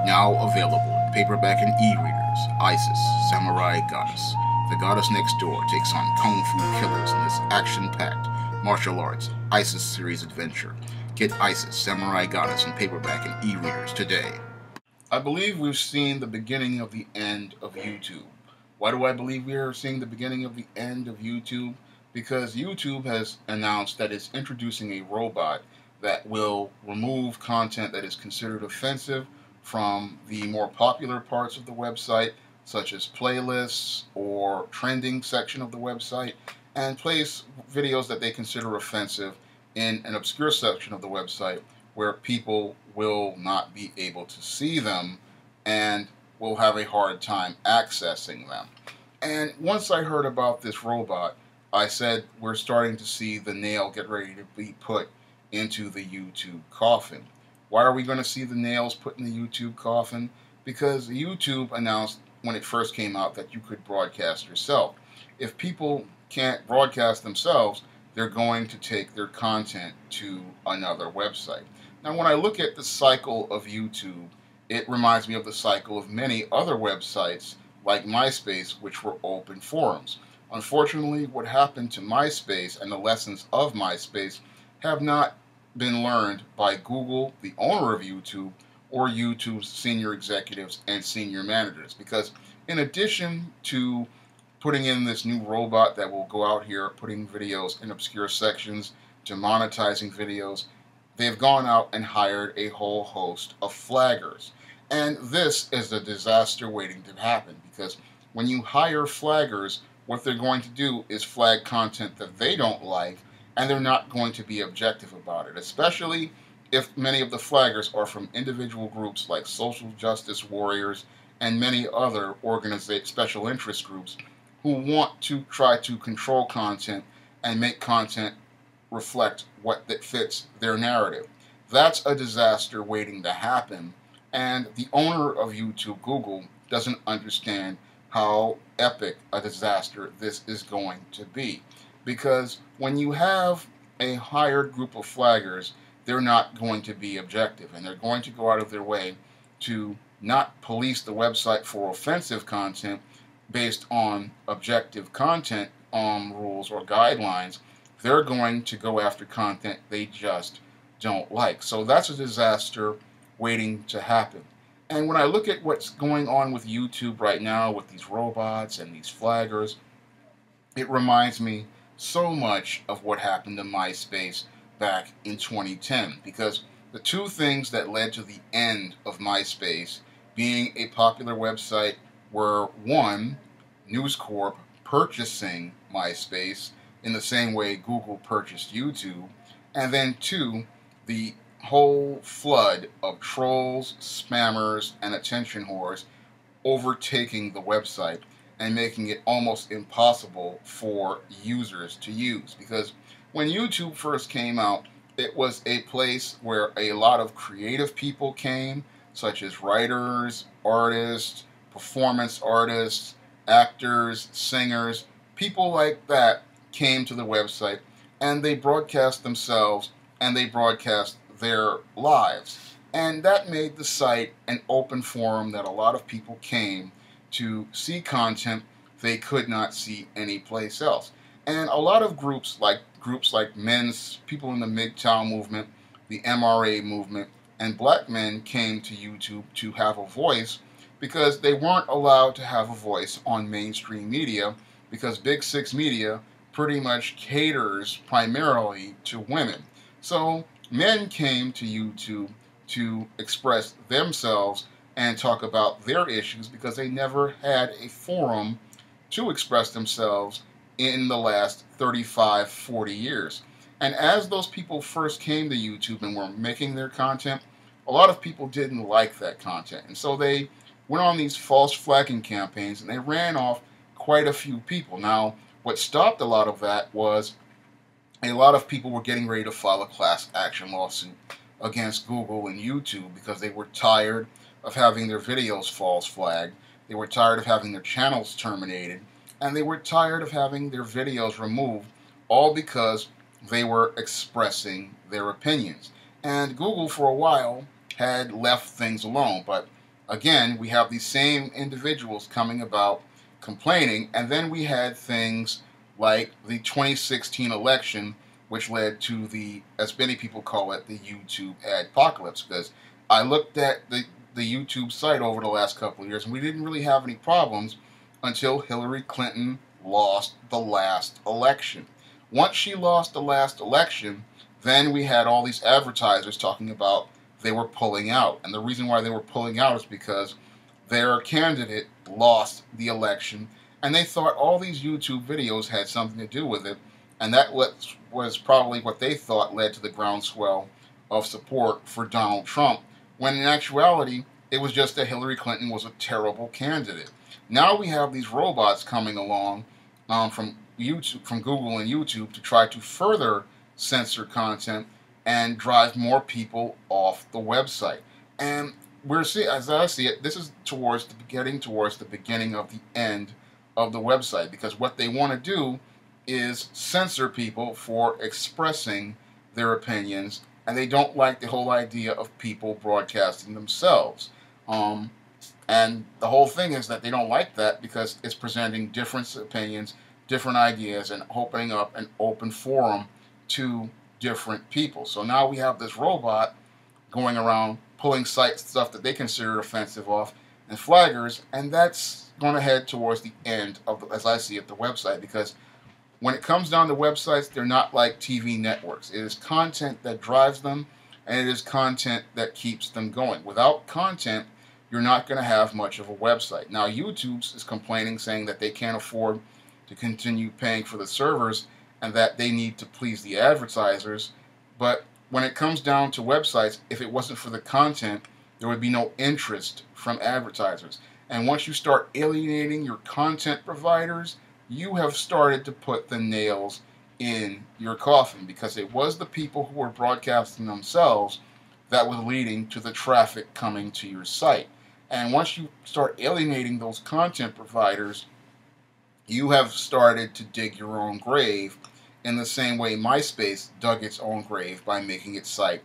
Now available in paperback and e-readers, Isis, Samurai Goddess. The goddess next door takes on kung fu killers in this action-packed martial arts Isis series adventure. Get Isis, Samurai Goddess in paperback and e-readers today. I believe we've seen the beginning of the end of YouTube. Why do I believe we are seeing the beginning of the end of YouTube? Because YouTube has announced that it's introducing a robot that will remove content that is considered offensive from the more popular parts of the website, such as playlists or trending section of the website, and place videos that they consider offensive in an obscure section of the website where people will not be able to see them and will have a hard time accessing them. And once I heard about this robot, I said we're starting to see the nail get ready to be put into the YouTube coffin. Why are we going to see the nails put in the YouTube coffin? Because YouTube announced when it first came out that you could broadcast yourself. If people can't broadcast themselves, they're going to take their content to another website. Now, when I look at the cycle of YouTube, it reminds me of the cycle of many other websites like MySpace, which were open forums. Unfortunately, what happened to MySpace and the lessons of MySpace have not been learned by Google, the owner of YouTube, or YouTube's senior executives and senior managers. Because in addition to putting in this new robot that will go out here putting videos in obscure sections, demonetizing videos, they've gone out and hired a whole host of flaggers. And this is a disaster waiting to happen, because when you hire flaggers, what they're going to do is flag content that they don't like, and they're not going to be objective about it, especially if many of the flaggers are from individual groups like social justice warriors and many other special interest groups who want to try to control content and make content reflect what that fits their narrative. That's a disaster waiting to happen, and the owner of YouTube, Google, doesn't understand how epic a disaster this is going to be. Because when you have a hired group of flaggers, they're not going to be objective, and they're going to go out of their way to not police the website for offensive content based on objective content rules or guidelines. They're going to go after content they just don't like. So that's a disaster waiting to happen. And when I look at what's going on with YouTube right now with these robots and these flaggers, it reminds me so much of what happened to MySpace back in 2010, because the two things that led to the end of MySpace being a popular website were, one, News Corp purchasing MySpace in the same way Google purchased YouTube, and then two, the whole flood of trolls, spammers, and attention whores overtaking the website and making it almost impossible for users to use. Because when YouTube first came out, it was a place where a lot of creative people came, such as writers, artists, performance artists, actors, singers, people like that came to the website, and they broadcast themselves and they broadcast their lives. And that made the site an open forum that a lot of people came to see content they could not see anyplace else. And a lot of groups like men's, people in the MGTOW movement, the MRA movement, and black men came to YouTube to have a voice, because they weren't allowed to have a voice on mainstream media, because Big Six Media pretty much caters primarily to women. So men came to YouTube to express themselves and talk about their issues, because they never had a forum to express themselves in the last 35, 40 years. And as those people first came to YouTube and were making their content, a lot of people didn't like that content. And so they went on these false flagging campaigns, and they ran off quite a few people. Now, what stopped a lot of that was a lot of people were getting ready to file a class action lawsuit against Google and YouTube, because they were tired of having their videos false flagged, they were tired of having their channels terminated, and they were tired of having their videos removed, all because they were expressing their opinions. And Google, for a while, had left things alone, but again, we have these same individuals coming about complaining, and then we had things like the 2016 election, which led to the, as many people call it, the YouTube adpocalypse. Because I looked at the YouTube site over the last couple of years, and we didn't really have any problems until Hillary Clinton lost the last election. Once she lost the last election, then we had all these advertisers talking about they were pulling out. And the reason why they were pulling out is because their candidate lost the election, and they thought all these YouTube videos had something to do with it, and that was probably what they thought led to the groundswell of support for Donald Trump, when in actuality, it was just that Hillary Clinton was a terrible candidate. Now we have these robots coming along from YouTube, from Google and YouTube, to try to further censor content and drive more people off the website. And we're seeing, as I see it, this is getting towards the beginning of the end of the website, because what they want to do is censor people for expressing their opinions, and they don't like the whole idea of people broadcasting themselves. And the whole thing is that they don't like that because it's presenting different opinions, different ideas, and opening up an open forum to different people. So now we have this robot going around pulling stuff that they consider offensive off and flaggers, and that's going to head towards the end of, as I see it, the website, because when it comes down to websites, they're not like TV networks. It is content that drives them, and it is content that keeps them going. Without content, you're not going to have much of a website. Now, YouTube is complaining, saying that they can't afford to continue paying for the servers and that they need to please the advertisers. But when it comes down to websites, if it wasn't for the content, there would be no interest from advertisers. And once you start alienating your content providers, you have started to put the nails in your coffin, because it was the people who were broadcasting themselves that was leading to the traffic coming to your site. And once you start alienating those content providers, you have started to dig your own grave, in the same way MySpace dug its own grave by making its site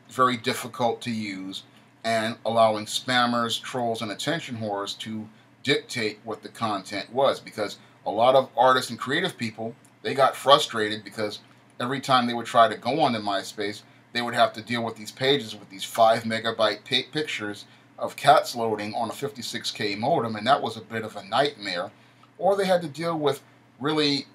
very difficult to use and allowing spammers, trolls, and attention whores to dictate what the content was. Because a lot of artists and creative people, they got frustrated because every time they would try to go onto MySpace, they would have to deal with these pages with these 5 megabyte pictures of cats loading on a 56K modem, and that was a bit of a nightmare. Or they had to deal with really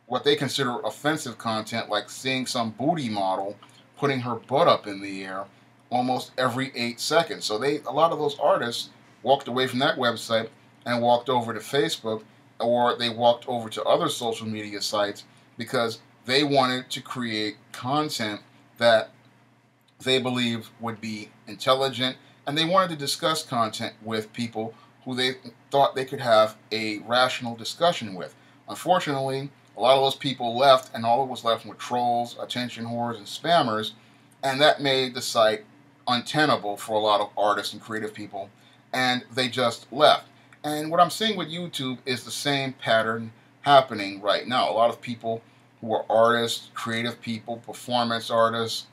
what they consider offensive content, like seeing some booty model putting her butt up in the air almost every 8 seconds. So a lot of those artists walked away from that website and walked over to Facebook, or they walked over to other social media sites, because they wanted to create content that they believed would be intelligent, and they wanted to discuss content with people who they thought they could have a rational discussion with. Unfortunately, a lot of those people left, and all that was left were trolls, attention whores, and spammers, and that made the site untenable for a lot of artists and creative people, and they just left. And what I'm seeing with YouTube is the same pattern happening right now. A lot of people who are artists, creative people, performance artists,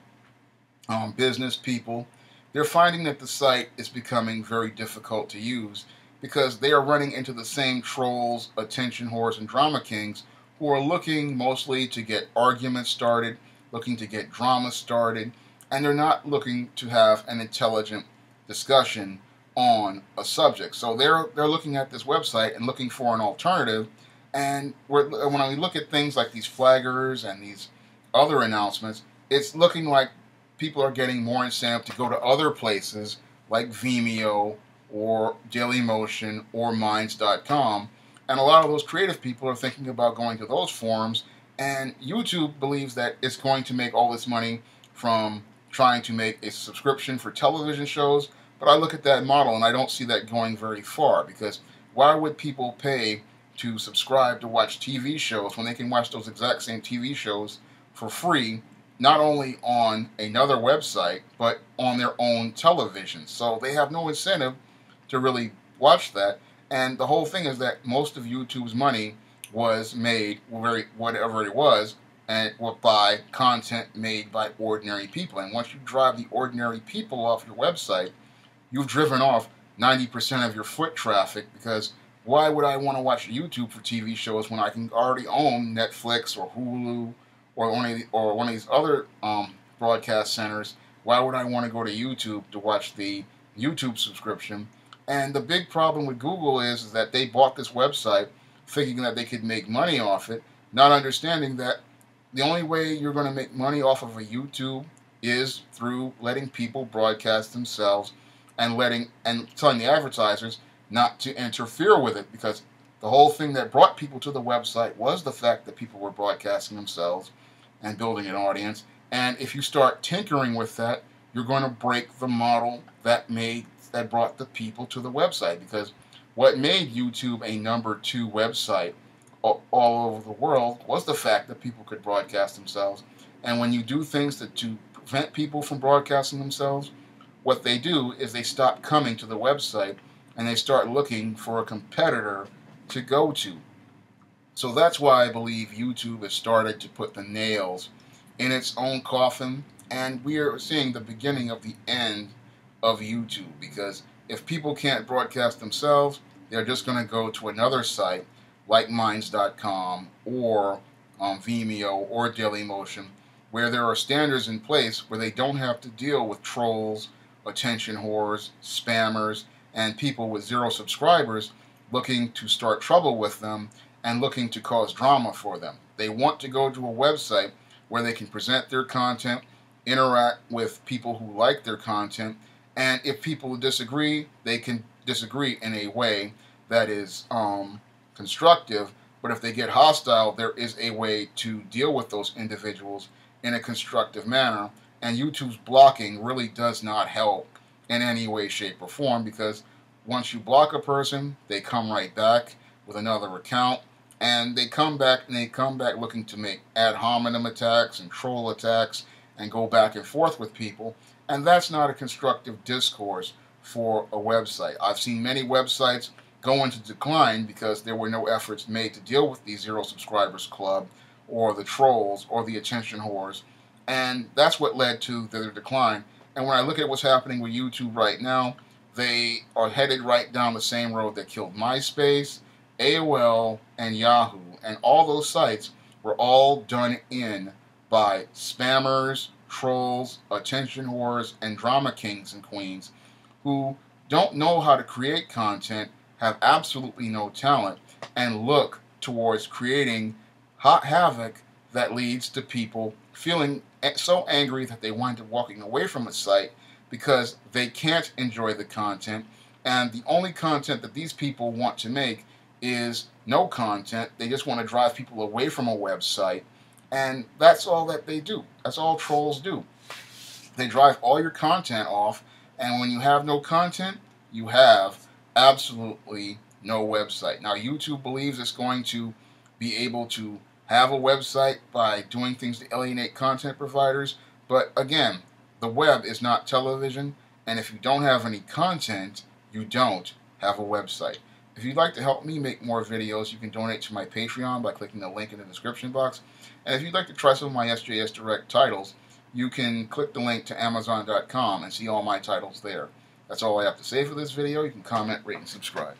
business people, they're finding that the site is becoming very difficult to use, because they are running into the same trolls, attention whores, and drama kings who are looking mostly to get arguments started, looking to get drama started, and they're not looking to have an intelligent discussion on a subject. So they're looking at this website and looking for an alternative. And when we look at things like these flaggers and these other announcements, it's looking like people are getting more incentive to go to other places like Vimeo or Dailymotion or Minds.com. And a lot of those creative people are thinking about going to those forums, and YouTube believes that it's going to make all this money from trying to make a subscription for television shows. But I look at that model and I don't see that going very far, because why would people pay to subscribe to watch TV shows when they can watch those exact same TV shows for free, not only on another website, but on their own television? So they have no incentive to really watch that. And the whole thing is that most of YouTube's money was made, whatever it was, and by content made by ordinary people. And once you drive the ordinary people off your website, you've driven off 90% of your foot traffic, because why would I want to watch YouTube for TV shows when I can already own Netflix or Hulu or one of these other broadcast centers? Why would I want to go to YouTube to watch the YouTube subscription? And the big problem with Google is that they bought this website thinking that they could make money off it, not understanding that the only way you're going to make money off of a YouTube is through letting people broadcast themselves and telling the advertisers not to interfere with it, because the whole thing that brought people to the website was the fact that people were broadcasting themselves and building an audience. And if you start tinkering with that, you're going to break the model that brought the people to the website, because what made YouTube a #2 website all over the world was the fact that people could broadcast themselves. And when you do things to prevent people from broadcasting themselves, what they do is they stop coming to the website and they start looking for a competitor to go to. So that's why I believe YouTube has started to put the nails in its own coffin, and we are seeing the beginning of the end of YouTube, because if people can't broadcast themselves, they're just going to go to another site like Minds.com or Vimeo or Dailymotion, where there are standards in place where they don't have to deal with trolls, attention whores, spammers, and people with 0 subscribers looking to start trouble with them and looking to cause drama for them. They want to go to a website where they can present their content, interact with people who like their content, and if people disagree, they can disagree in a way that is constructive. But if they get hostile, there is a way to deal with those individuals in a constructive manner. And YouTube's blocking really does not help in any way, shape, or form, because once you block a person, they come right back with another account, and they come back looking to make ad hominem attacks and troll attacks and go back and forth with people. And that's not a constructive discourse for a website. I've seen many websites go into decline because there were no efforts made to deal with the 0 subscribers club or the trolls or the attention whores. And that's what led to their decline. And when I look at what's happening with YouTube right now, they are headed right down the same road that killed MySpace, AOL, and Yahoo. And all those sites were all done in by spammers, trolls, attention whores, and drama kings and queens who don't know how to create content, have absolutely no talent, and look towards creating hot havoc that leads to people feeling so angry that they wind up walking away from a site because they can't enjoy the content. And the only content that these people want to make is no content. They just want to drive people away from a website. And that's all that they do. That's all trolls do. They drive all your content off, and when you have no content, you have absolutely no website. Now, YouTube believes it's going to be able to have a website by doing things to alienate content providers, but again, the web is not television, and if you don't have any content, you don't have a website. If you'd like to help me make more videos, you can donate to my Patreon by clicking the link in the description box. And if you'd like to try some of my SJS Direct titles, you can click the link to Amazon.com and see all my titles there. That's all I have to say for this video. You can comment, rate, and subscribe.